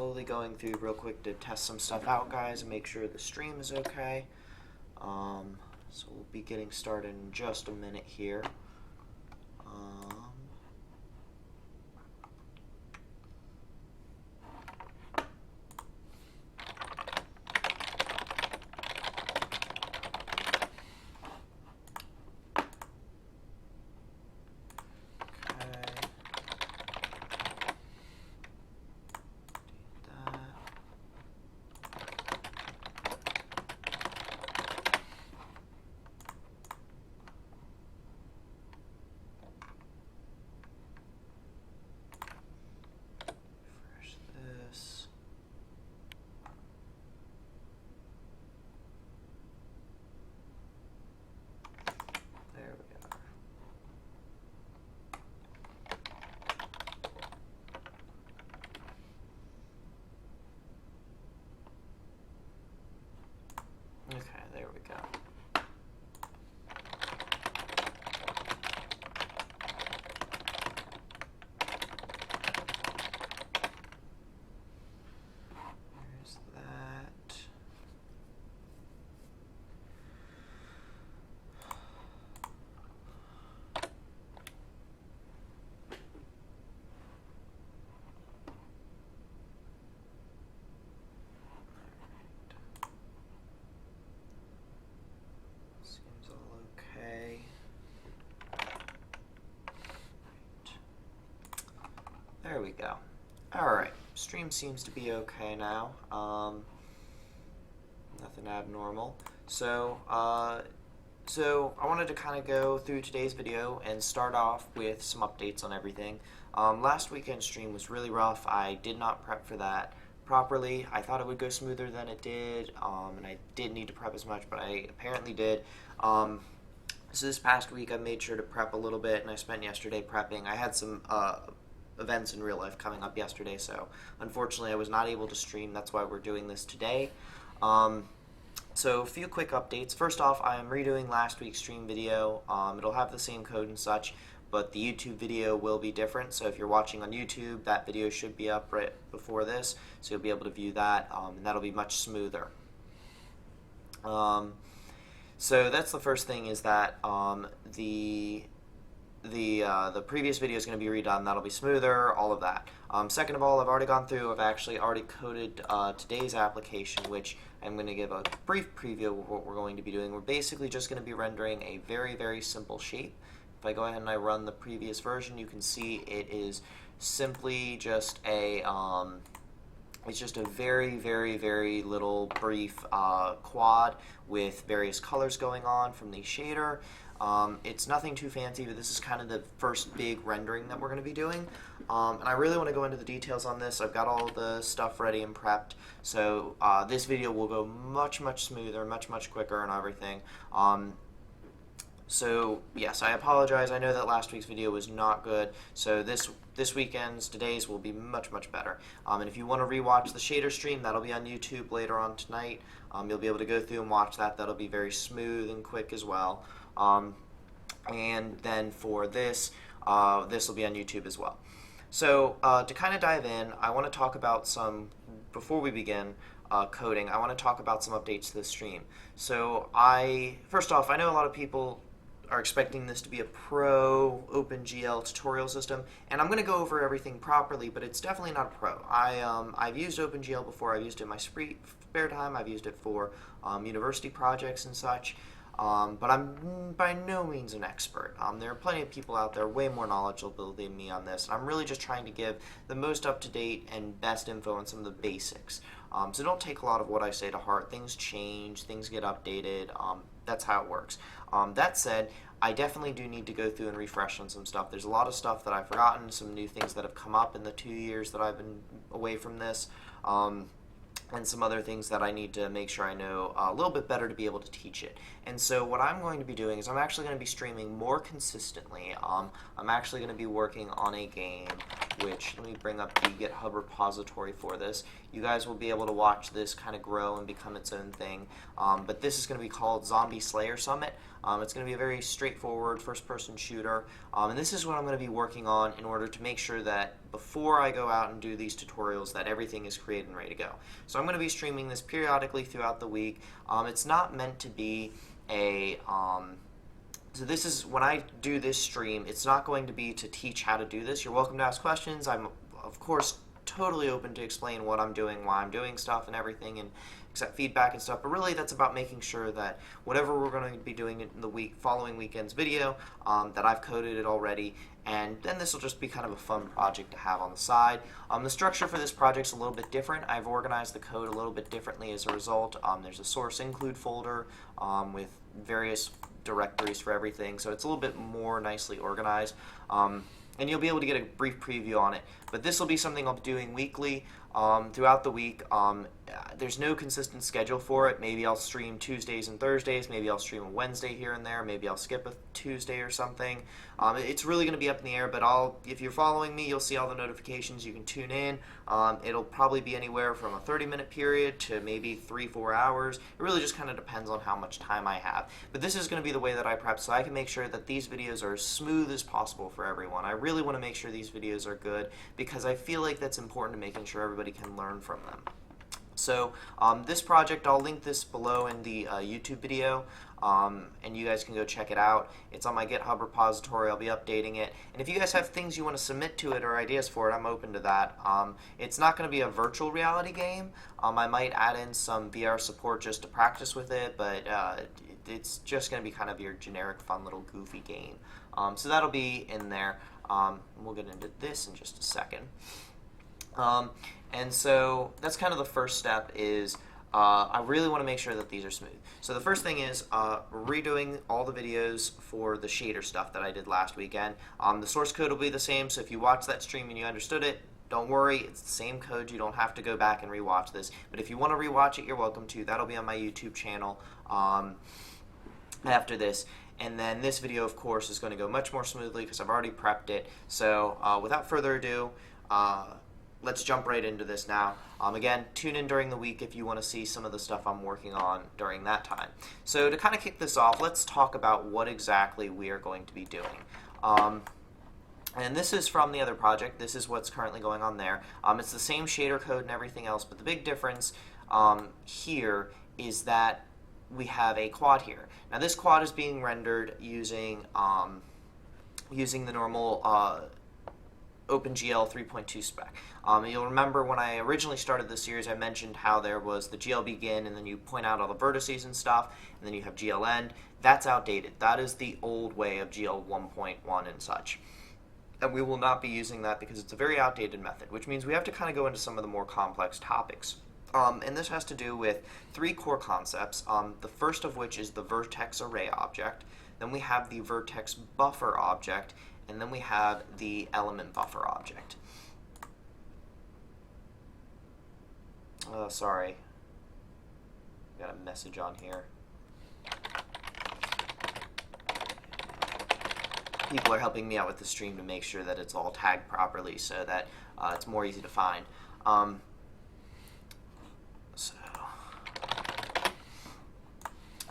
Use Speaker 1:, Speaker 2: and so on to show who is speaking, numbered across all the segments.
Speaker 1: slowly going through real quick to test some stuff out, guys, and make sure the stream is okay. So we'll be getting started in just a minute here. Okay, there we go. There's that. There we go. Alright, stream seems to be okay now. Nothing abnormal. So I wanted to kind of go through today's video and start off with some updates on everything. Last weekend's stream was really rough. I did not prep for that properly. I thought it would go smoother than it did, and I didn't need to prep as much, but I apparently did. So this past week I made sure to prep a little bit, and I spent yesterday prepping. I had some events in real life coming up yesterday, so unfortunately I was not able to stream. That's why we're doing this today. So a few quick updates. First off, I am redoing last week's stream video. It'll have the same code and such, but the YouTube video will be different. So if you're watching on YouTube, that video should be up right before this, so you'll be able to view that, and that'll be much smoother. So that's the first thing, is that the previous video is going to be redone. That'll be smoother, all of that. Second of all, I've already gone through. I've actually already coded today's application, which I'm going to give a brief preview of what we're going to be doing. We're basically just going to be rendering a very, very simple shape. If I go ahead and I run the previous version, you can see it is simply just a it's just a very, very, very little brief quad with various colors going on from the shader. It's nothing too fancy, but this is kind of the first big rendering that we're going to be doing. And I really want to go into the details on this. I've got all the stuff ready and prepped, so this video will go much, much smoother, much, much quicker and everything. So yes, I apologize. I know that last week's video was not good, so this weekend's, today's, will be much, much better. And if you want to rewatch the shader stream, that'll be on YouTube later on tonight. You'll be able to go through and watch that. That'll be very smooth and quick as well. And then for this, this will be on YouTube as well. So to kind of dive in, I want to talk about some, before we begin coding, I want to talk about some updates to the stream. So first off, I know a lot of people are expecting this to be a pro OpenGL tutorial system, and I'm going to go over everything properly, but it's definitely not a pro. I've used OpenGL before. I've used it in my spare time. I've used it for university projects and such. But I'm by no means an expert. There are plenty of people out there way more knowledgeable than me on this. I'm really just trying to give the most up-to-date and best info on some of the basics. So don't take a lot of what I say to heart. Things change, things get updated. That's how it works. That said, I definitely do need to go through and refresh on some stuff. There's a lot of stuff that I've forgotten, some new things that have come up in the 2 years that I've been away from this. And some other things that I need to make sure I know a little bit better to be able to teach it. And so what I'm going to be doing is I'm actually going to be streaming more consistently. I'm actually going to be working on a game which, let me bring up the GitHub repository for this. You guys will be able to watch this kind of grow and become its own thing. But this is going to be called Zombie Slayer Summit. It's going to be a very straightforward first-person shooter, and this is what I'm going to be working on in order to make sure that before I go out and do these tutorials that everything is created and ready to go. So I'm going to be streaming this periodically throughout the week. It's not meant to be a... So this is, when I do this stream, it's not going to be to teach how to do this. You're welcome to ask questions. I'm, of course, totally open to explain what I'm doing, why I'm doing stuff and everything, and accept feedback and stuff. But really, that's about making sure that whatever we're going to be doing in the following weekend's video, that I've coded it already, and then this will just be kind of a fun project to have on the side. The structure for this project's a little bit different. I've organized the code a little bit differently as a result. There's a source include folder with various directories for everything, so it's a little bit more nicely organized, and you'll be able to get a brief preview on it. But this will be something I'll be doing weekly throughout the week. There's no consistent schedule for it. Maybe I'll stream Tuesdays and Thursdays, maybe I'll stream a Wednesday here and there, maybe I'll skip a Tuesday or something. It's really going to be up in the air, but if you're following me, you'll see all the notifications. You can tune in. It'll probably be anywhere from a 30-minute period to maybe 3-4 hours. It really just kind of depends on how much time I have. But this is going to be the way that I prep, so I can make sure that these videos are as smooth as possible for everyone. I really want to make sure these videos are good because I feel like that's important to making sure everybody can learn from them. So this project, I'll link this below in the YouTube video, and you guys can go check it out. It's on my GitHub repository. I'll be updating it. And if you guys have things you want to submit to it or ideas for it, I'm open to that. It's not going to be a virtual reality game. I might add in some VR support just to practice with it, but it's just going to be kind of your generic fun little goofy game. So that'll be in there. We'll get into this in just a second. And so that's kind of the first step is I really want to make sure that these are smooth. So the first thing is redoing all the videos for the shader stuff that I did last weekend. The source code will be the same, so if you watch that stream and you understood it, don't worry, it's the same code. You don't have to go back and rewatch this. But if you want to rewatch it, you're welcome to. That'll be on my YouTube channel after this. And then this video, of course, is going to go much more smoothly because I've already prepped it. So without further ado, let's jump right into this now. Again, tune in during the week if you want to see some of the stuff I'm working on during that time. So to kind of kick this off, let's talk about what exactly we are going to be doing. And this is from the other project. This is what's currently going on there. It's the same shader code and everything else, but the big difference here is that we have a quad here. Now this quad is being rendered using the normal OpenGL 3.2 spec. You'll remember when I originally started this series, I mentioned how there was the GL begin, and then you point out all the vertices and stuff, and then you have GL end. That's outdated. That is the old way of GL 1.1 and such. And we will not be using that because it's a very outdated method, which means we have to kind of go into some of the more complex topics. And this has to do with 3 core concepts, the first of which is the vertex array object, then we have the vertex buffer object, and then we have the element buffer object. Sorry. Got a message on here. People are helping me out with the stream to make sure that it's all tagged properly so that it's more easy to find.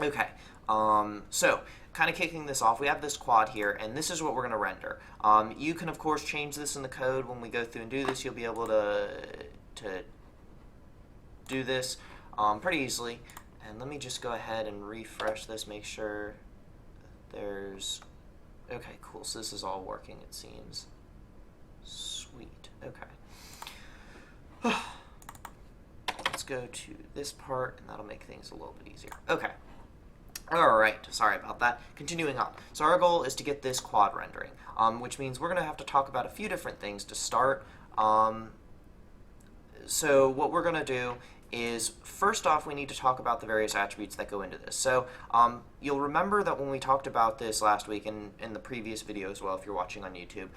Speaker 1: Okay, so kind of kicking this off, we have this quad here, and this is what we're going to render. You can, of course, change this in the code. When we go through and do this, you'll be able to do this pretty easily. And let me just go ahead and refresh this, make sure there's... Okay, cool. So this is all working, it seems. Sweet. Okay. Let's go to this part, and that'll make things a little bit easier. Okay. Alright, sorry about that. Continuing on. So our goal is to get this quad rendering, which means we're going to have to talk about a few different things to start. So what we're going to do is, first off, we need to talk about the various attributes that go into this. So you'll remember that when we talked about this last week and in the previous video as well, if you're watching on YouTube,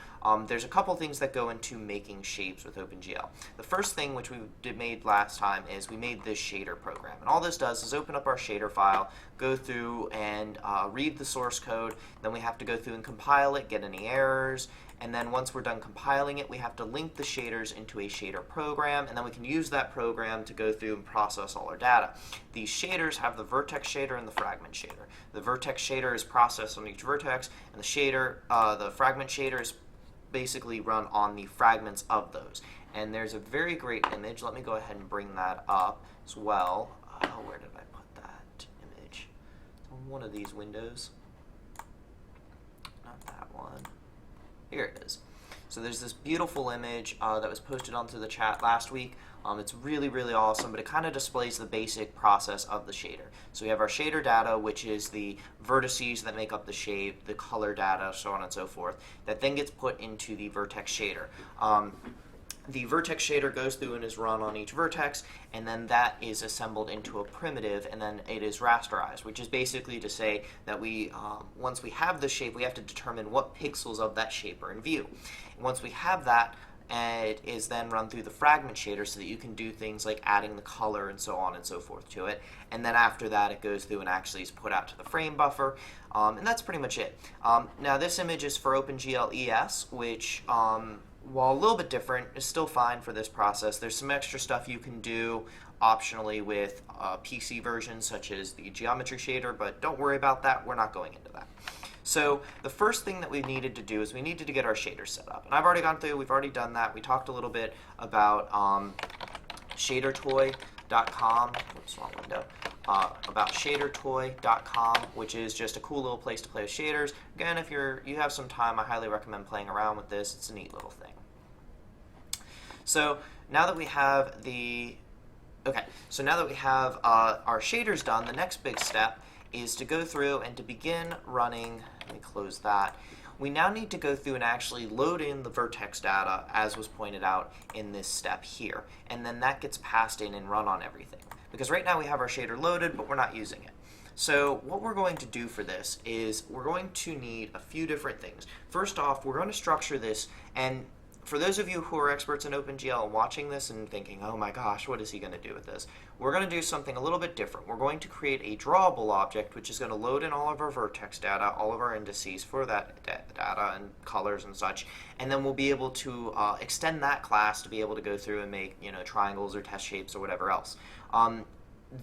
Speaker 1: there's a couple things that go into making shapes with OpenGL. The first thing, which we made last time, is we made this shader program. And all this does is open up our shader file, go through and read the source code, then we have to go through and compile it, get any errors, and then once we're done compiling it, we have to link the shaders into a shader program, and then we can use that program to go through and process all our data. These shaders have the vertex shader and the fragment shader. The vertex shader is processed on each vertex, and the fragment shader is basically run on the fragments of those. And there's a very great image. Let me go ahead and bring that up as well. Where did I put that image? It's on one of these windows. Not that one. Here it is. So there's this beautiful image that was posted onto the chat last week. It's really, really awesome, but it kind of displays the basic process of the shader. So we have our shader data, which is the vertices that make up the shape, the color data, so on and so forth, that then gets put into the vertex shader. The vertex shader goes through and is run on each vertex, and then that is assembled into a primitive, and then it is rasterized, which is basically to say that once we have the shape, we have to determine what pixels of that shape are in view. And once we have that, it is then run through the fragment shader so that you can do things like adding the color and so on and so forth to it. And then after that, it goes through and actually is put out to the frame buffer, and that's pretty much it. Now this image is for OpenGL ES, which while a little bit different, is still fine for this process. There's some extra stuff you can do optionally with PC versions, such as the geometry shader, but don't worry about that. We're not going into that. So the first thing that we needed to do is we needed to get our shader set up. And I've already gone through, we've already done that. We talked a little bit about shadertoy.com, oops, wrong window, about shadertoy.com, which is just a cool little place to play with shaders. Again, if you have some time, I highly recommend playing around with this. It's a neat little thing. So now that we have our shaders done, the next big step is to go through and to begin running. Let me close that. We now need to go through and actually load in the vertex data, as was pointed out in this step here, and then that gets passed in and run on everything. Because right now we have our shader loaded, but we're not using it. So what we're going to do for this is we're going to need a few different things. First off, we're going to structure this, and for those of you who are experts in OpenGL and watching this and thinking, oh my gosh, what is he going to do with this? We're going to do something a little bit different. We're going to create a drawable object, which is going to load in all of our vertex data, all of our indices for that data and colors and such, and then we'll be able to extend that class to be able to go through and make triangles or test shapes or whatever else.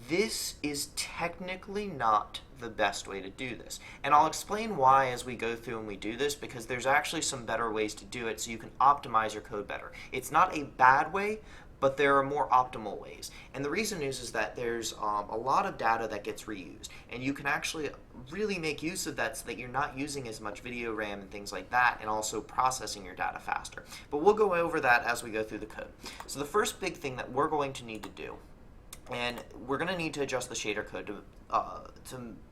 Speaker 1: This is technically not the best way to do this. And I'll explain why as we go through and we do this, because there's actually some better ways to do it so you can optimize your code better. It's not a bad way, but there are more optimal ways. And the reason is that there's a lot of data that gets reused, and you can actually really make use of that so that you're not using as much video RAM and things like that, and also processing your data faster. But we'll go over that as we go through the code. So the first big thing that we're going to need to do, and we're going to need to adjust the shader code to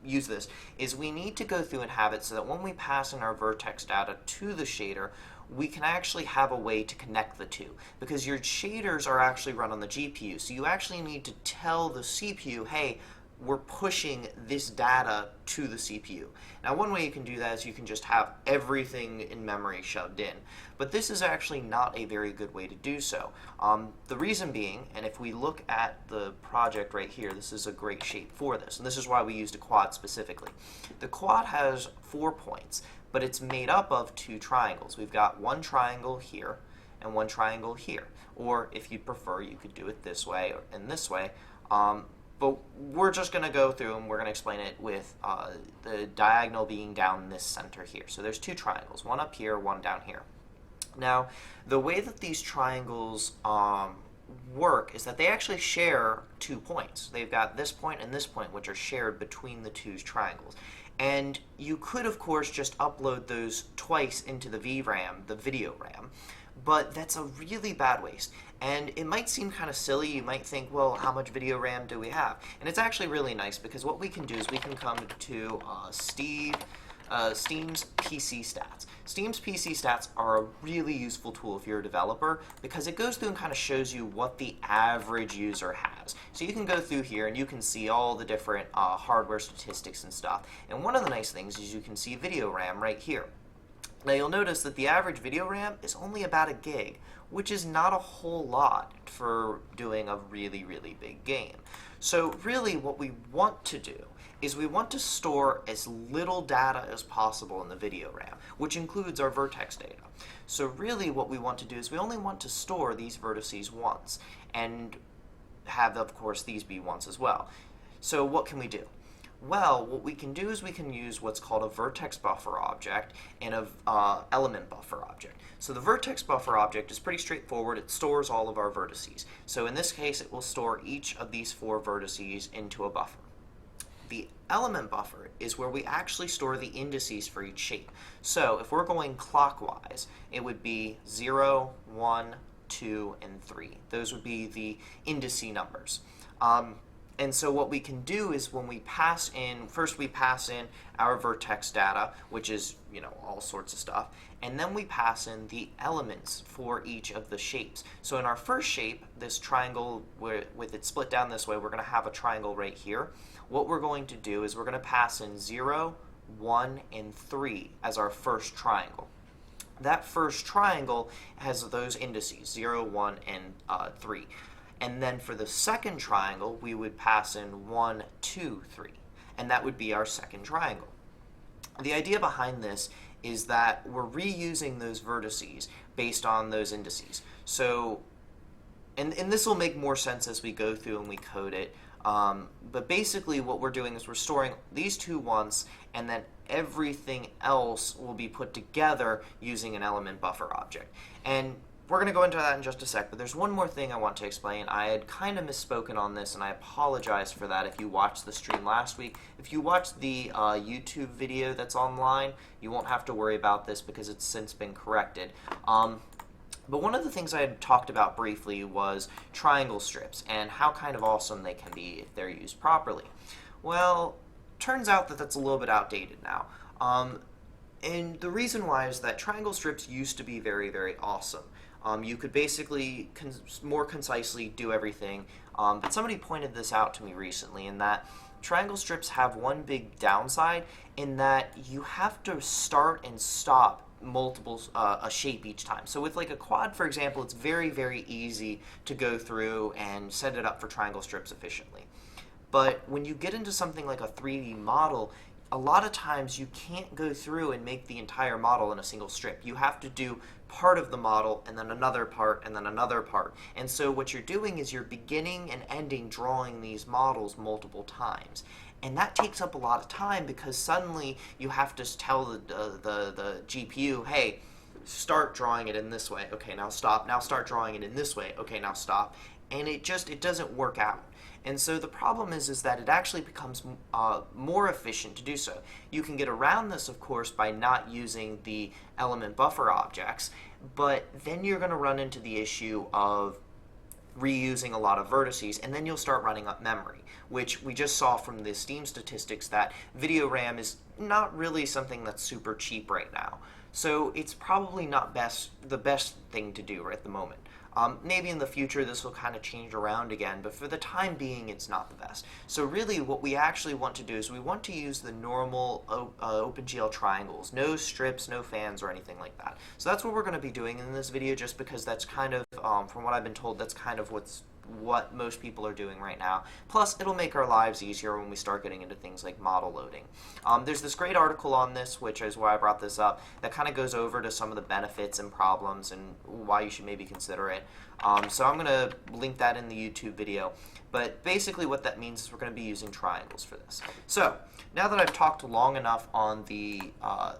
Speaker 1: use this, is we need to go through and have it so that when we pass in our vertex data to the shader, we can actually have a way to connect the two. Because your shaders are actually run on the GPU, so you actually need to tell the CPU, hey, we're pushing this data to the CPU. Now, one way you can do that is you can just have everything in memory shoved in. But this is actually not a very good way to do so. The reason being, and if we look at the project right here, this is a great shape for this, and this is why we used a quad specifically. The quad has 4 points, but it's made up of 2 triangles. We've got one triangle here and one triangle here. Or if you prefer, you could do it this way and this way. But we're just going to go through and we're going to explain it with the diagonal being down this center here. So there's 2 triangles, one up here, one down here. Now, the way that these triangles work is that they actually share 2 points. They've got this point and this point, which are shared between the 2 triangles. And you could, of course, just upload those twice into the VRAM, the video RAM. But that's a really bad waste. And it might seem kind of silly. You might think, well, how much video RAM do we have? And it's actually really nice because what we can do is we can come to Steam's PC Stats. Steam's PC Stats are a really useful tool if you're a developer because it goes through and kind of shows you what the average user has. So you can go through here and you can see all the different hardware statistics and stuff. And one of the nice things is you can see video RAM right here. Now you'll notice that the average video RAM is only about a gig, which is not a whole lot for doing a really, really big game. So really what we want to do is we want to store as little data as possible in the video RAM, which includes our vertex data. So really what we want to do is we only want to store these vertices once, and have, of course, these be once as well. So what can we do? Well, what we can do is we can use what's called a vertex buffer object and a element buffer object. So the vertex buffer object is pretty straightforward. It stores all of our vertices. So in this case, it will store each of these 4 vertices into a buffer. The element buffer is where we actually store the indices for each shape. So if we're going clockwise, it would be 0, 1, 2, and 3. Those would be the indice numbers. And so what we can do is when we pass in, first we pass in our vertex data, which is, all sorts of stuff, and then we pass in the elements for each of the shapes. So in our first shape, this triangle, with it split down this way, we're going to have a triangle right here. What we're going to do is we're going to pass in 0, 1, and 3 as our first triangle. That first triangle has those indices, 0, 1, and 3. And then for the second triangle, we would pass in 1, 2, 3. And that would be our second triangle. The idea behind this is that we're reusing those vertices based on those indices. So, and this will make more sense as we go through and we code it. But basically what we're doing is we're storing these 2 once, and then everything else will be put together using an element buffer object. And we're going to go into that in just a sec, but there's one more thing I want to explain. I had kind of misspoken on this, and I apologize for that if you watched the stream last week. If you watched the YouTube video that's online, you won't have to worry about this because it's since been corrected. But one of the things I had talked about briefly was triangle strips and how kind of awesome they can be if they're used properly. Well, turns out that that's a little bit outdated now. And the reason why is that triangle strips used to be very, very awesome. You could basically more concisely do everything, but somebody pointed this out to me recently, in that triangle strips have one big downside in that you have to start and stop a shape each time. So with like a quad, for example, it's very, very easy to go through and set it up for triangle strips efficiently. But when you get into something like a 3D model, a lot of times you can't go through and make the entire model in a single strip. You have to do part of the model and then another part and then another part. And so what you're doing is you're beginning and ending drawing these models multiple times. And that takes up a lot of time because suddenly you have to tell the GPU, hey, start drawing it in this way. Okay, now stop. Now start drawing it in this way. Okay, now stop. And it doesn't work out. And so the problem is that it actually becomes more efficient to do so. You can get around this, of course, by not using the element buffer objects, but then you're going to run into the issue of reusing a lot of vertices, and then you'll start running up memory, which we just saw from the Steam statistics that video RAM is not really something that's super cheap right now. So it's probably not the best thing to do right at the moment. Maybe in the future this will kind of change around again, but for the time being it's not the best. So really what we actually want to do is we want to use the normal OpenGL triangles, no strips, no fans, or anything like that. So that's what we're going to be doing in this video, just because that's kind of, from what I've been told, that's kind of what most people are doing right now. Plus, it'll make our lives easier when we start getting into things like model loading. There's this great article on this, which is why I brought this up, that kind of goes over to some of the benefits and problems and why you should maybe consider it. So I'm going to link that in the YouTube video. But basically what that means is we're going to be using triangles for this. So now that I've talked long enough on the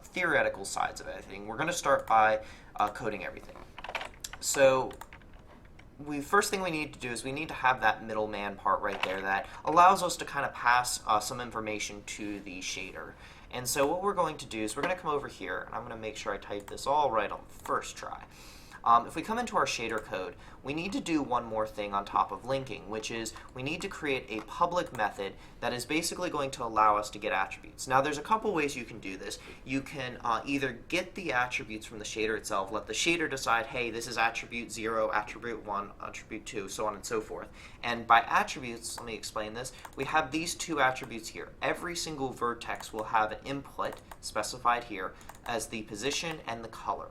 Speaker 1: theoretical sides of everything, we're going to start by coding everything. So first thing we need to do is we need to have that middleman part right there that allows us to kind of pass some information to the shader. And so what we're going to do is we're going to come over here, and I'm going to make sure I type this all right on the first try. If we come into our shader code, we need to do one more thing on top of linking, which is we need to create a public method that is basically going to allow us to get attributes. Now, there's a couple ways you can do this. You can either get the attributes from the shader itself, let the shader decide, hey, this is attribute 0, attribute 1, attribute 2, so on and so forth. And by attributes, let me explain this, we have these two attributes here. Every single vertex will have an input specified here as the position and the color.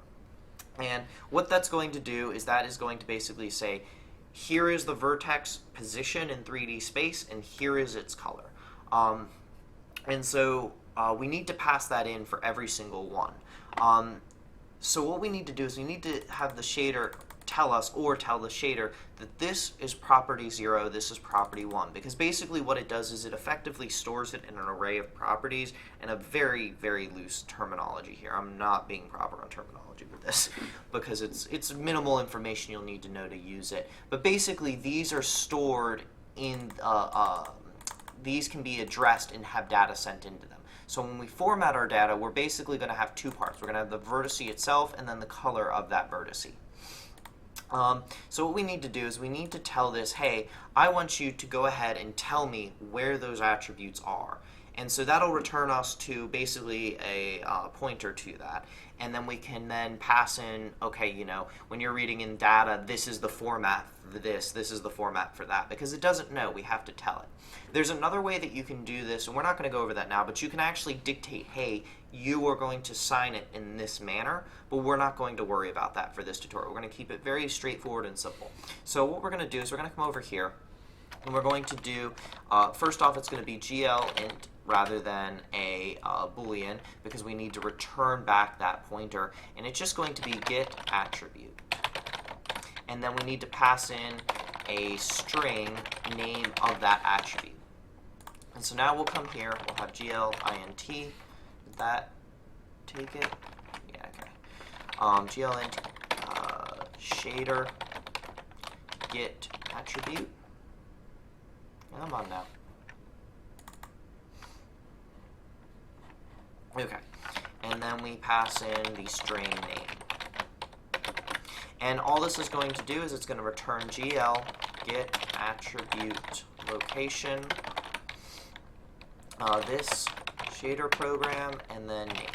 Speaker 1: And what that's going to do is that is going to basically say, here is the vertex position in 3D space, and here is its color. And so we need to pass that in for every single one. So what we need to do is we need to have the shader tell us, or tell the shader, that this is property 0, this is property 1. Because basically what it does is it effectively stores it in an array of properties and a very, very loose terminology here. I'm not being proper on terminology with this because it's minimal information you'll need to know to use it. But basically these are stored in, these can be addressed and have data sent into them. So when we format our data, we're basically going to have two parts. We're going to have the vertex itself and then the color of that vertex. So what we need to do is we need to tell this, hey, I want you to go ahead and tell me where those attributes are. And so that'll return us to basically a pointer to that. And then we can then pass in, okay, you know, when you're reading in data, this is the format for this is the format for that. Because it doesn't know, we have to tell it. There's another way that you can do this, and we're not going to go over that now, but you can actually dictate, hey, you are going to sign it in this manner, but we're not going to worry about that for this tutorial. We're going to keep it very straightforward and simple. So what we're going to do is we're going to come over here, and we're going to do, first off, it's going to be glint rather than a Boolean, because we need to return back that pointer, and it's just going to be get attribute. And then we need to pass in a string name of that attribute. And so now we'll come here, we'll have glint, did that take it? Yeah, okay. Glint shader get attribute. Come on now. Okay, and then we pass in the string name. And all this is going to do is it's going to return gl get attribute location, this shader program, and then name.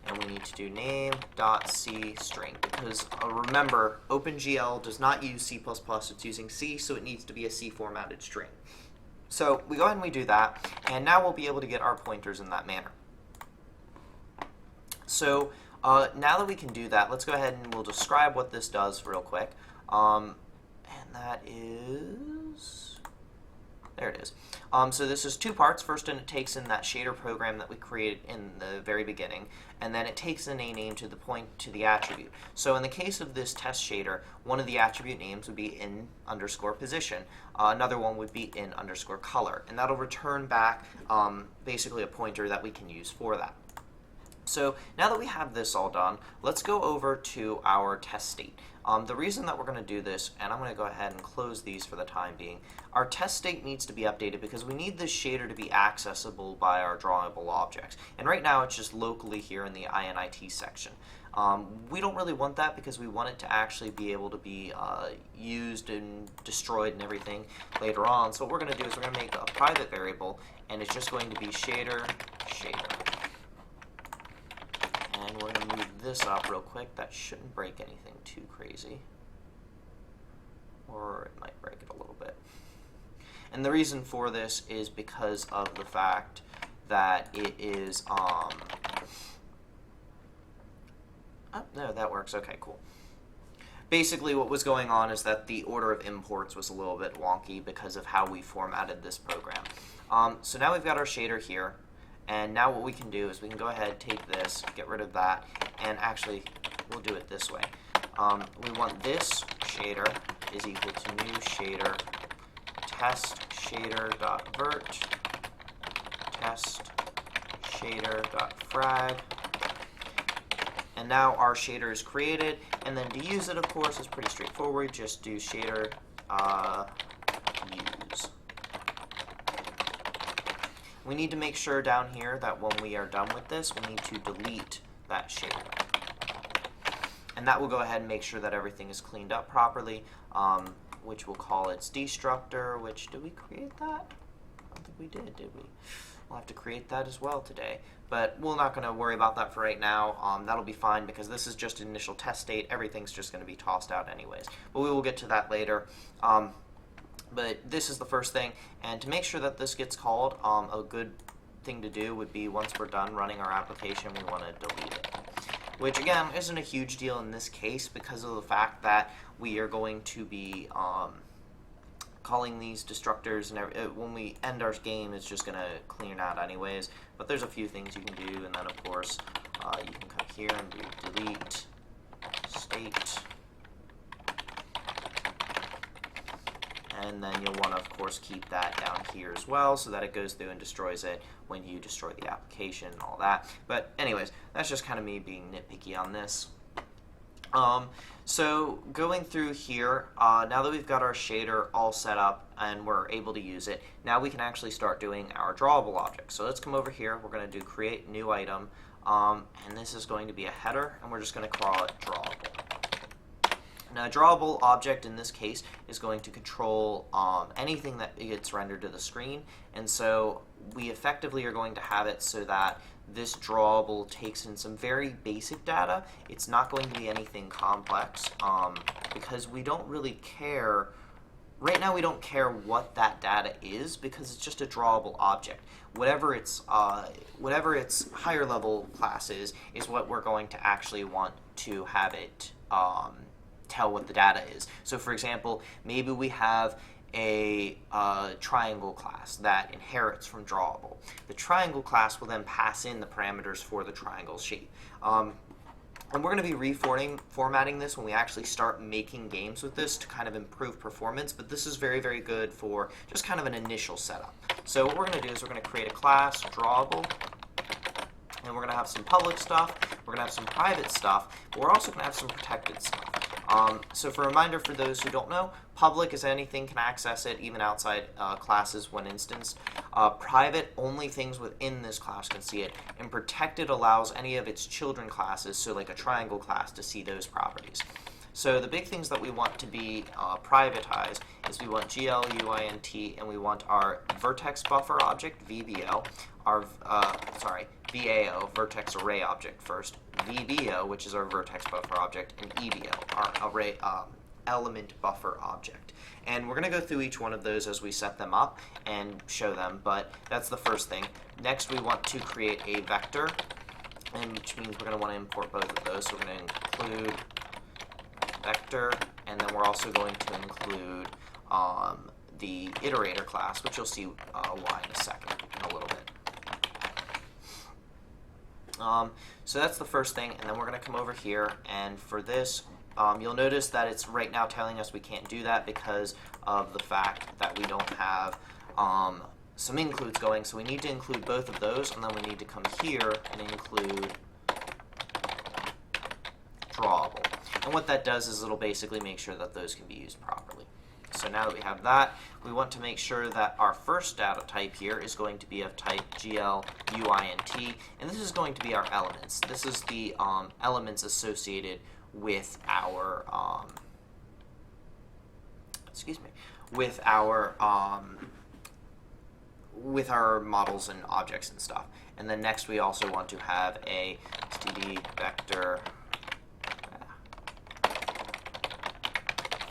Speaker 1: And we need to do name.c string because remember, OpenGL does not use C++, it's using C, so it needs to be a C formatted string. So we go ahead and we do that, and now we'll be able to get our pointers in that manner. So now that we can do that, let's go ahead and we'll describe what this does real quick. And that is, there it is. So this is two parts. First, it takes in that shader program that we created in the very beginning, and then it takes in a name to the point to the attribute. So in the case of this test shader, one of the attribute names would be in underscore position. Another one would be in underscore color, and that'll return back basically a pointer that we can use for that. So now that we have this all done, let's go over to our test state. The reason that we're going to do this, and I'm going to go ahead and close these for the time being, our test state needs to be updated because we need this shader to be accessible by our drawable objects. And right now it's just locally here in the init section. We don't really want that because we want it to actually be able to be used and destroyed and everything later on. So what we're going to do is we're going to make a private variable, and it's just going to be shader. And we're going to move this up real quick. That shouldn't break anything too crazy. Or it might break it a little bit. And the reason for this is because of the fact that it is, oh, no, that works. Okay, cool. Basically what was going on is that the order of imports was a little bit wonky because of how we formatted this program. So now we've got our shader here. And now what we can do is we can go ahead, take this, get rid of that, and actually we'll do it this way. We want this shader is equal to new shader test shader.vert test shader.frag. And now our shader is created, and then to use it, of course, is pretty straightforward. Just do shader use. We need to make sure down here that when we are done with this, we need to delete that shader. and that will go ahead and make sure that everything is cleaned up properly, which we'll call its destructor, which, did we create that? I don't think we did we? We'll have to create that as well today, but we're not going to worry about that for right now. That'll be fine because this is just an initial test state. Everything's just going to be tossed out anyways, but we will get to that later. But this is the first thing, and to make sure that this gets called, a good thing to do would be once we're done running our application, we want to delete it. Which again isn't a huge deal in this case because of the fact that we are going to be calling these destructors, and when we end our game, it's just going to clean it out anyways. But there's a few things you can do, and then of course you can come here and do delete state, and then you'll want to of course keep that down here as well so that it goes through and destroys it when you destroy the application and all that. But anyways, that's just kind of me being nitpicky on this. So going through here, now that we've got our shader all set up and we're able to use it, now we can actually start doing our drawable object. So let's come over here, we're going to do create new item, and this is going to be a header, and we're just going to call it drawable. Now, a drawable object in this case is going to control anything that gets rendered to the screen, and so we effectively are going to have it so that this drawable takes in some very basic data. It's not going to be anything complex because we don't really care. Right now we don't care what that data is because it's just a drawable object. Whatever its higher level class is what we're going to actually want to have it tell what the data is. So for example, maybe we have a triangle class that inherits from drawable. The triangle class will then pass in the parameters for the triangle shape. And we're going to be reformatting this when we actually start making games with this to kind of improve performance, but this is very, very good for just kind of an initial setup. So what we're going to do is we're going to create a class, drawable, and we're going to have some public stuff, we're going to have some private stuff, but we're also going to have some protected stuff. So for a reminder for those who don't know, public is anything can access it, even outside classes when instanced. Private, only things within this class can see it. And protected allows any of its children classes, so like a triangle class, to see those properties. So the big things that we want to be privatized is we want glUINT, and we want our vertex buffer object, VBO, our VAO, vertex array object first, VBO, which is our vertex buffer object, and EBO, our array element buffer object. And we're going to go through each one of those as we set them up and show them, but that's the first thing. Next, we want to create a vector, and which means we're going to want to import both of those. So we're going to include vector, and then we're also going to include the iterator class, which you'll see why in a second, in a little bit. So that's the first thing, and then we're going to come over here, and for this, you'll notice that it's right now telling us we can't do that because of the fact that we don't have some includes going, so we need to include both of those, and then we need to come here and include drawable. And what that does is it'll basically make sure that those can be used properly. So now that we have that, we want to make sure that our first data type here is going to be of type glUINT, and this is going to be our elements. This is the elements associated with our with our models and objects and stuff. And then next we also want to have a std vector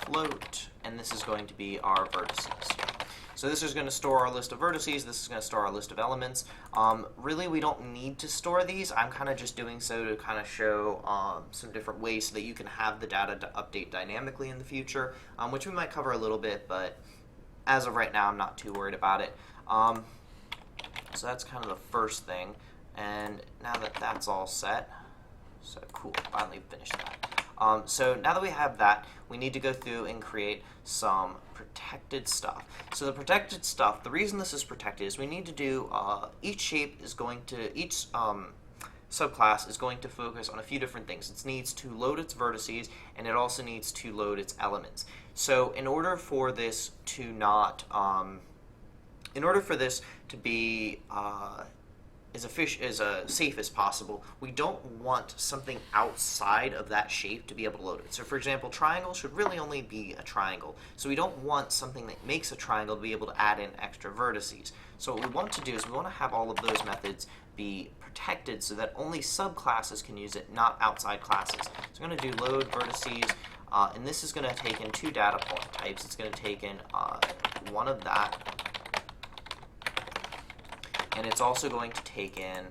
Speaker 1: float, and this is going to be our vertices. So this is going to store our list of vertices, this is going to store our list of elements. Really, we don't need to store these. I'm kind of just doing so to kind of show some different ways so that you can have the data to update dynamically in the future, which we might cover a little bit, but as of right now, I'm not too worried about it. So that's kind of the first thing, and now that that's all set, so cool, finally finished that. So now that we have that, we need to go through and create some protected stuff. So the protected stuff, the reason this is protected is we need to do, each subclass is going to focus on a few different things. It needs to load its vertices, and it also needs to load its elements. So in order for this to not, in order for this to be safe as possible, we don't want something outside of that shape to be able to load it. So for example, triangle should really only be a triangle. So we don't want something that makes a triangle to be able to add in extra vertices. So what we want to do is we want to have all of those methods be protected so that only subclasses can use it, not outside classes. So I'm going to do load vertices, and this is going to take in 2 data point types. It's going to take in one of that, and it's also going to take in,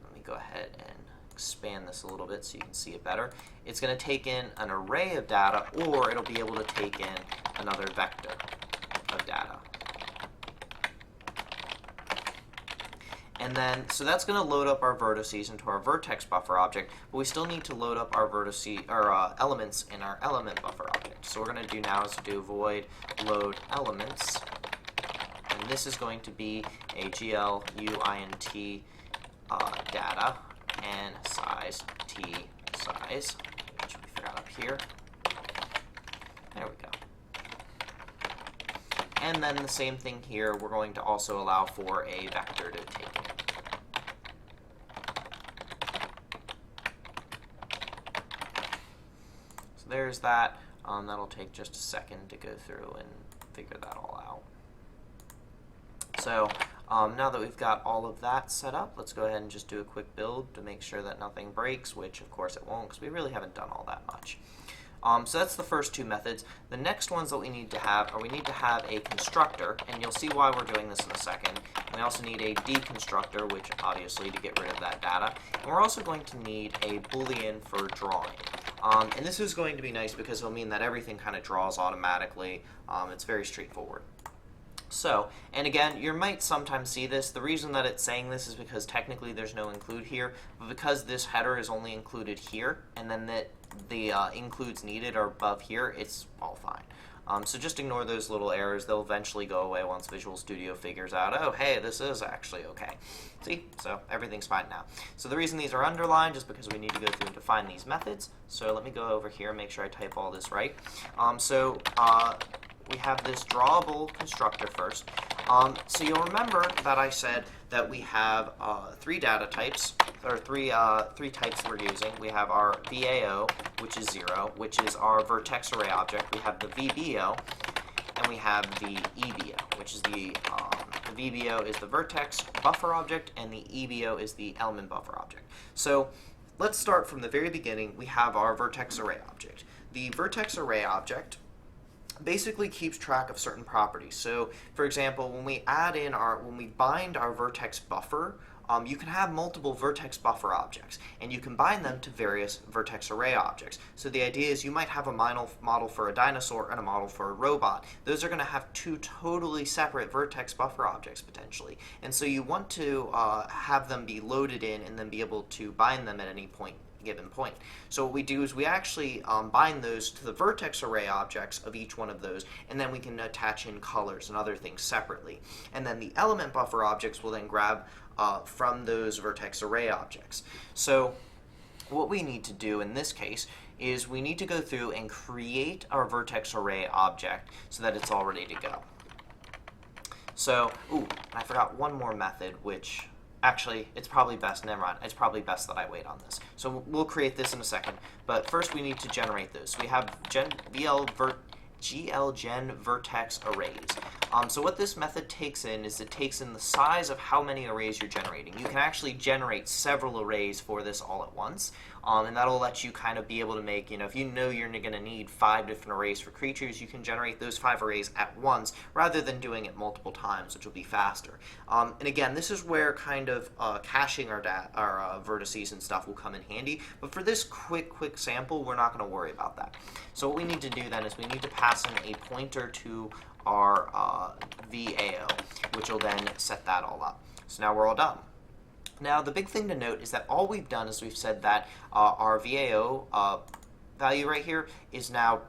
Speaker 1: let me go ahead and expand this a little bit so you can see it better. It's going to take in an array of data, or it'll be able to take in another vector of data. And then, so that's going to load up our vertices into our vertex buffer object, but we still need to load up our elements in our element buffer object. So what we're going to do now is do void load elements, and this is going to be a glUint data and size t size, which we forgot up here. There we go. And then the same thing here, we're going to also allow for a vector to take in. So there's that. That'll take just a second to go through and figure that all out. So now that we've got all of that set up, let's go ahead and just do a quick build to make sure that nothing breaks, which of course it won't because we really haven't done all that much. So that's the first 2 methods. The next ones that we need to have are we need to have a constructor, and you'll see why we're doing this in a second. We also need a deconstructor, which obviously to get rid of that data. And we're also going to need a Boolean for drawing. And this is going to be nice because it'll mean that everything kind of draws automatically. It's very straightforward. So, and again, you might sometimes see this. The reason that it's saying this is because technically there's no include here, but because this header is only included here, and then that the includes needed are above here, it's all fine. So just ignore those little errors. They'll eventually go away once Visual Studio figures out, oh, hey, this is actually okay. See? So everything's fine now. So the reason these are underlined is because we need to go through and define these methods. So let me go over here and make sure I type all this right. We have this drawable constructor first. So you'll remember that I said that we have 3 data types, or three types we're using. We have our VAO, which is 0, which is our vertex array object. We have the VBO, and we have the EBO, which is the VBO is the vertex buffer object, and the EBO is the element buffer object. So let's start from the very beginning. We have our vertex array object. The vertex array object basically keeps track of certain properties. So, for example, when we bind our vertex buffer, you can have multiple vertex buffer objects, and you can bind them to various vertex array objects. So the idea is you might have a model for a dinosaur and a model for a robot. Those are going to have 2 totally separate vertex buffer objects potentially, and so you want to have them be loaded in and then be able to bind them at any given point. So what we do is we actually bind those to the vertex array objects of each one of those, and then we can attach in colors and other things separately. And then the element buffer objects will then grab from those vertex array objects. So what we need to do in this case is we need to go through and create our vertex array object so that it's all ready to go. So, I forgot one more method, which actually, it's probably best, never mind, it's probably best that I wait on this. So we'll create this in a second, but first we need to generate those. So we have glGen vertex arrays. So what this method takes in is it takes in the size of how many arrays you're generating. You can actually generate several arrays for this all at once, and that'll let you kind of be able to make, if you know you're going to need 5 different arrays for creatures, you can generate those 5 arrays at once rather than doing it multiple times, which will be faster. And again, this is where kind of caching our vertices and stuff will come in handy, but for this quick sample, we're not going to worry about that. So what we need to do then is we need to pass in a pointer to our VAO, which will then set that all up. So now we're all done. Now the big thing to note is that all we've done is we've said that our VAO value right here is now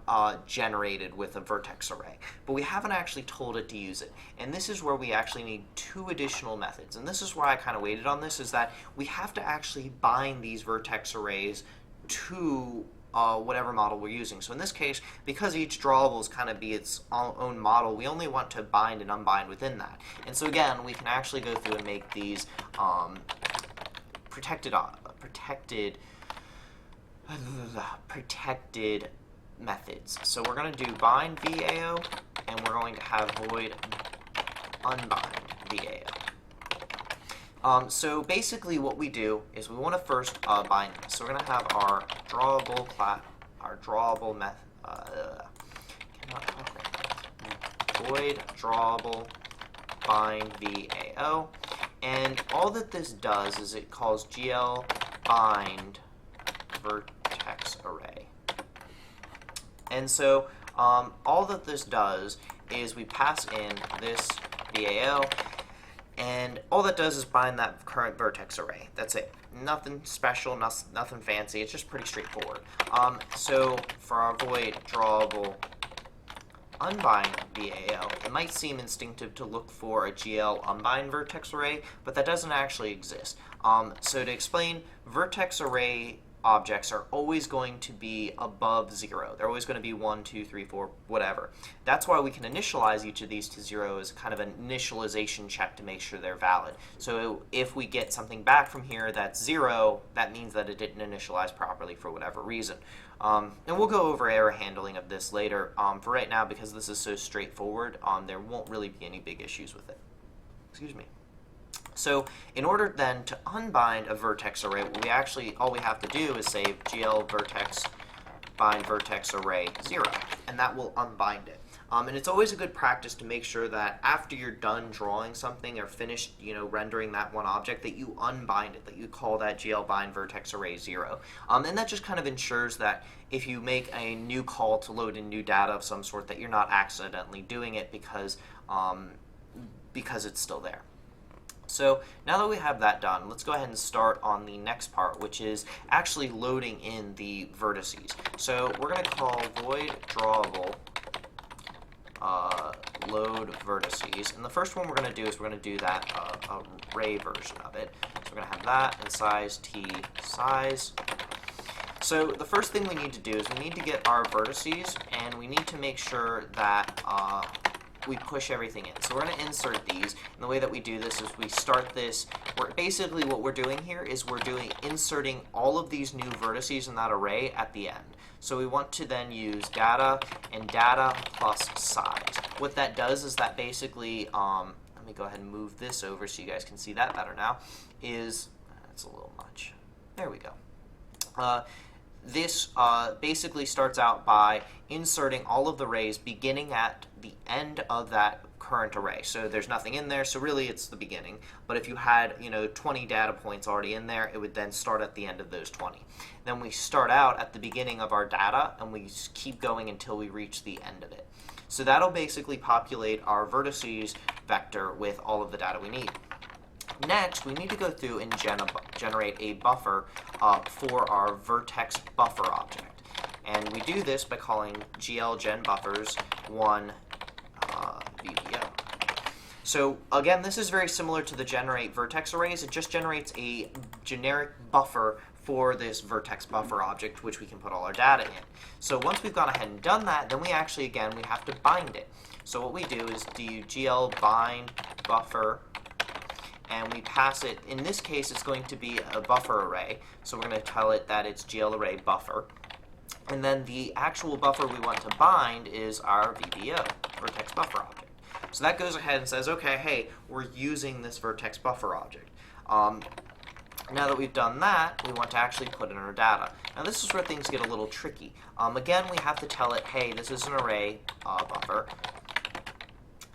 Speaker 1: generated with a vertex array, but we haven't actually told it to use it. And this is where we actually need 2 additional methods. And this is why I kind of waited on this, is that we have to actually bind these vertex arrays to whatever model we're using. So in this case, because each drawable is kind of be its own model, we only want to bind and unbind within that. And so again, we can actually go through and make these protected methods. So we're going to do bind VAO, and we're going to have void unbind VAO. So basically what we do is we want to first bind this. So we're going to have our drawable method, void drawable bind VAO, and all that this does is it calls GL bind vertex array. And so all that this does is we pass in this VAO, and all that does is bind that current vertex array. That's it. Nothing special, nothing fancy. It's just pretty straightforward. So for our void drawable unbind VAO, it might seem instinctive to look for a GL unbind vertex array, but that doesn't actually exist. So to explain, vertex array objects are always going to be above 0. They're always going to be 1, 2, 3, 4, whatever. That's why we can initialize each of these to 0 as kind of an initialization check to make sure they're valid. So if we get something back from here that's 0, that means that it didn't initialize properly for whatever reason. And we'll go over error handling of this later. For right now, because this is so straightforward, there won't really be any big issues with it. Excuse me. So in order then to unbind a vertex array, all we have to do is say GL vertex bind vertex array 0, and that will unbind it. And it's always a good practice to make sure that after you're done drawing something or finished, rendering that one object, that you unbind it, that you call that GL bind vertex array 0. And that just kind of ensures that if you make a new call to load in new data of some sort, that you're not accidentally doing it because it's still there. So now that we have that done, let's go ahead and start on the next part, which is actually loading in the vertices. So we're going to call void drawable load vertices, and the first one we're going to do is we're going to do that array version of it. So we're going to have that and size t size. So the first thing we need to do is we need to get our vertices, and we need to make sure that we push everything in. So we're going to insert these, and the way that we do this is we start this, basically what we're doing here is we're inserting all of these new vertices in that array at the end. So we want to then use data and data plus size. What that does is that basically, let me go ahead and move this over so you guys can see that better now, that's a little much. There we go. This basically starts out by inserting all of the arrays beginning at the end of that current array. So there's nothing in there, so really it's the beginning. But if you had 20 data points already in there, it would then start at the end of those 20. Then we start out at the beginning of our data, and we keep going until we reach the end of it. So that'll basically populate our vertices vector with all of the data we need. Next, we need to go through and generate a buffer for our vertex buffer object. And we do this by calling glGenBuffers1 VBO. So again, this is very similar to the generate vertex arrays. It just generates a generic buffer for this vertex buffer object, which we can put all our data in. So once we've gone ahead and done that, then we actually, again, we have to bind it. So what we do is do GL bind buffer, and we pass it. In this case, it's going to be a buffer array, so we're going to tell it that it's GL array buffer. And then the actual buffer we want to bind is our VBO, vertex buffer object. So that goes ahead and says, okay, hey, we're using this vertex buffer object. Now that we've done that, we want to actually put in our data. Now this is where things get a little tricky. Again, we have to tell it, hey, this is an array buffer.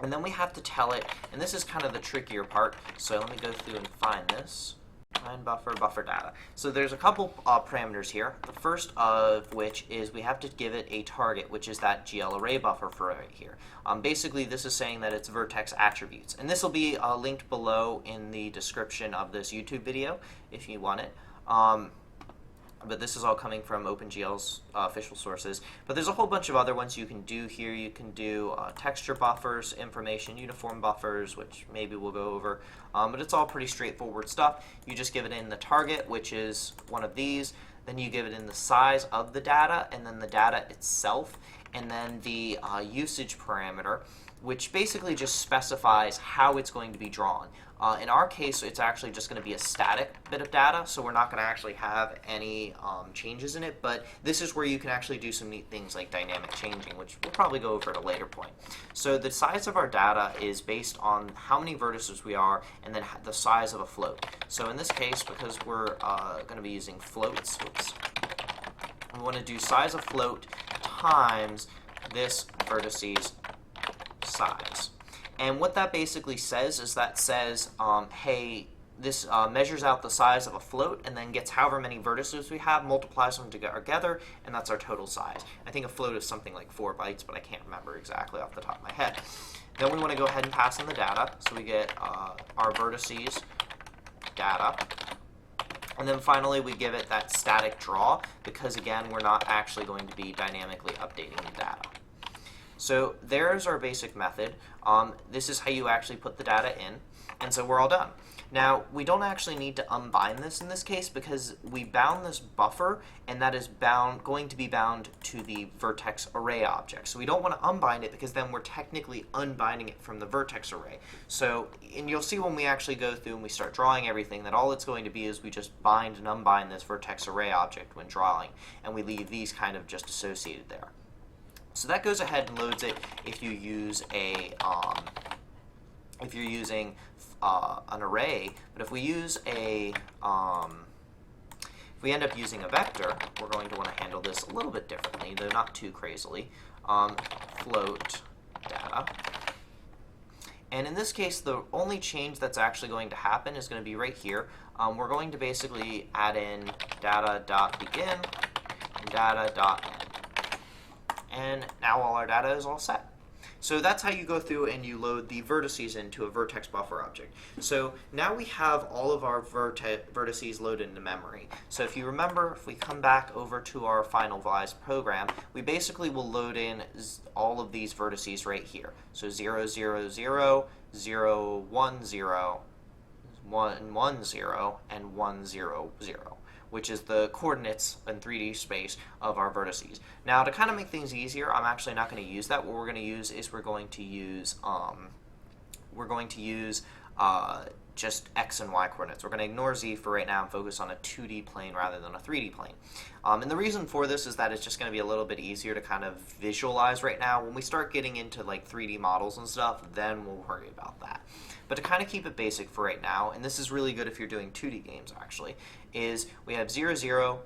Speaker 1: And then we have to tell it, and this is kind of the trickier part, so let me go through and find this. Find buffer, buffer data. So there's a couple parameters here. The first of which is we have to give it a target, which is that GL array buffer for right here. Basically, this is saying that it's vertex attributes. And this will be linked below in the description of this YouTube video if you want it. But this is all coming from OpenGL's official sources. But there's a whole bunch of other ones you can do here. You can do texture buffers, information uniform buffers, which maybe we'll go over. But it's all pretty straightforward stuff. You just give it in the target, which is one of these. Then you give it in the size of the data, and then the data itself, and then the usage parameter, which basically just specifies how it's going to be drawn. In our case, it's actually just going to be a static bit of data, so we're not going to actually have any changes in it, but this is where you can actually do some neat things like dynamic changing, which we'll probably go over at a later point. So the size of our data is based on how many vertices we are and then the size of a float. So in this case, because we're going to be using floats, we want to do size of float times this vertices size. And what that basically says is that says, hey, this measures out the size of a float and then gets however many vertices we have, multiplies them together, and that's our total size. I think a float is something like 4 bytes, but I can't remember exactly off the top of my head. Then we want to go ahead and pass in the data, so we get our vertices data. And then finally, we give it that static draw, because again, we're not actually going to be dynamically updating the data. So there's our basic method. This is how you actually put the data in, and so we're all done. Now, we don't actually need to unbind this in this case because we bound this buffer, and that is going to be bound to the vertex array object. So we don't want to unbind it because then we're technically unbinding it from the vertex array. So, and you'll see when we actually go through and we start drawing everything that all it's going to be is we just bind and unbind this vertex array object when drawing, and we leave these kind of just associated there. So that goes ahead and loads it if you use if you're using an array. But if we use if we end up using a vector, we're going to want to handle this a little bit differently, though not too crazily. Float data. And in this case, the only change that's actually going to happen is going to be right here. We're going to basically add in data.begin and data.end. And now all our data is all set. So that's how you go through and you load the vertices into a vertex buffer object. So now we have all of our vertices loaded into memory. So if you remember, if we come back over to our finalized program, we basically will load in all of these vertices right here. So 0, 0, 0, 0, 1, 0, 1, 1, 0, and 1, 0, 0. Which is the coordinates in 3D space of our vertices. Now, to kind of make things easier, I'm actually not going to use that. What we're going to use is we're going to use just x and y coordinates. We're going to ignore z for right now and focus on a 2D plane rather than a 3D plane. And the reason for this is that it's just going to be a little bit easier to kind of visualize right now. When we start getting into like 3D models and stuff, then we'll worry about that. But to kind of keep it basic for right now, and this is really good if you're doing 2D games actually, is we have 0, 0,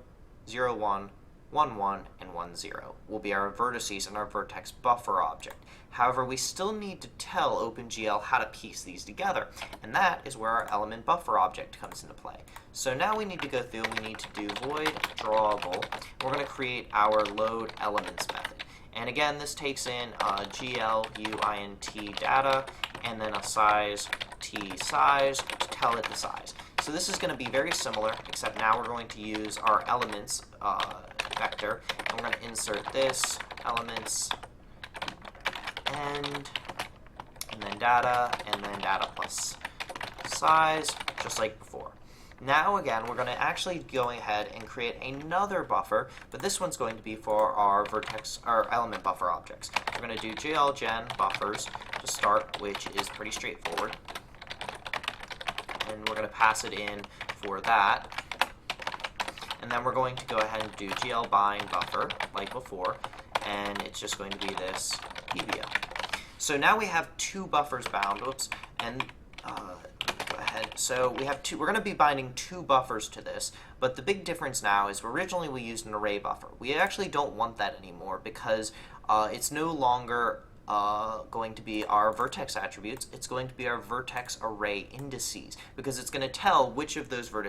Speaker 1: 0, 1, 1, 1, and 1, 0 will be our vertices and our vertex buffer object. However, we still need to tell OpenGL how to piece these together, and that is where our element buffer object comes into play. So now we need to go through and we need to do void drawable. We're going to create our load elements method. And again, this takes in glUint data and then a size t size to tell it the size. So this is going to be very similar, except now we're going to use our elements vector, and we're going to insert this elements and then data plus size, just like before. Now again, we're going to actually go ahead and create another buffer, but this one's going to be for our element buffer objects. We're going to do glgen buffers to start, which is pretty straightforward. And we're going to pass it in for that. And then we're going to go ahead and do glbind buffer, like before, and it's just going to be this PBO. So now we have two buffers bound, and go ahead. So we have we're going to be binding two buffers to this, but the big difference now is originally we used an array buffer. We actually don't want that anymore because it's no longer going to be our vertex attributes. It's going to be our vertex array indices, because it's going to tell which of those vertices